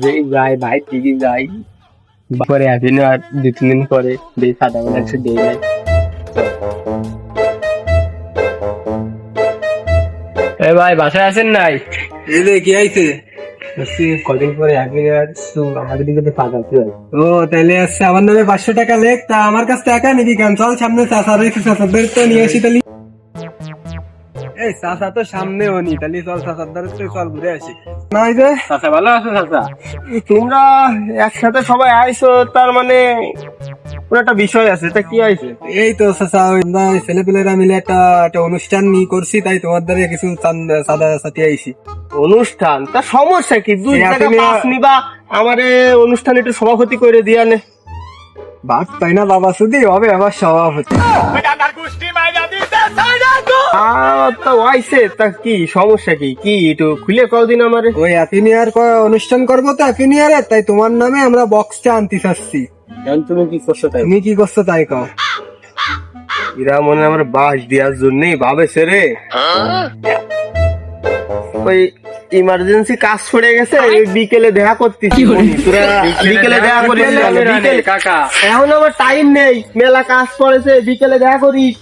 যে যাই ভাই ঠিকই যাই পরে আসিনি আর 2-3 দিন পরে দিয়ে সাদা বেলা একটু দিয়ে যাই। এ ভাই বাসায় আছেন নাই? এই রে কি আইছে? কদিন পরে আপনি আর আমাদের দিকে তো ফাঁকা আছে। ও তাহলে আচ্ছা আমার নামে 500 টাকা লেখ, তা আমার কাছ থেকে টাকা নিবি কেন? চল সামনে চাচা রয়েছে, চাচাদের তো নিয়ে আসি তাহলে। এই চাচা তো সামনে হনি, তাহলে চল চাচাদের তো চল ঘুরে আসি। না এই যে চাচা ভালো আছো? চাচা তোমরা একসাথে সবাই আইছো, তার মানে কোনো একটা বিষয় আছে, তা কি আইছে? এই তো চাচা আমরা ছেলেপেলেরা মিলে একটা অনুষ্ঠান নিয়ে করছি, তাই তোমার দ্বারা কিছু চাঁদা সাথে আইছি। অনুষ্ঠান? তা সমস্যা কি? 2 এই টাকা আপনি পাস নিবা, আমারে অনুষ্ঠান একটু সভাপতি করে দিয়া নে। বাদ তাই না বাবা, শুধু হবে আবার সভাপতি। তা আইছে, তা কি সমস্যা কি? কি একটু খুলে কদিন আমারে। ওই হ্যাপি নিউ ইয়ার অনুষ্ঠান করবো তো হ্যাপি নিউ ইয়ারে, তাই তোমার নামে আমরা বক্সটা আনতে চাচ্ছি। এখন তুমি কি করছো তাই? তুমি কি করছো তাই কও। এরা মনে হয় আমার বাস দেওয়ার জন্যই ভাবেছে রে। ওই ইমার্জেন্সি কাজ পড়ে গেছে, এই বিকেলে দেখা করতেছি। তোরা বিকেলে দেখা করিস? বিকেল কাকা এখন আমার টাইম নেই, মেলা কাজ পড়েছে, বিকেলে দেখা করিস।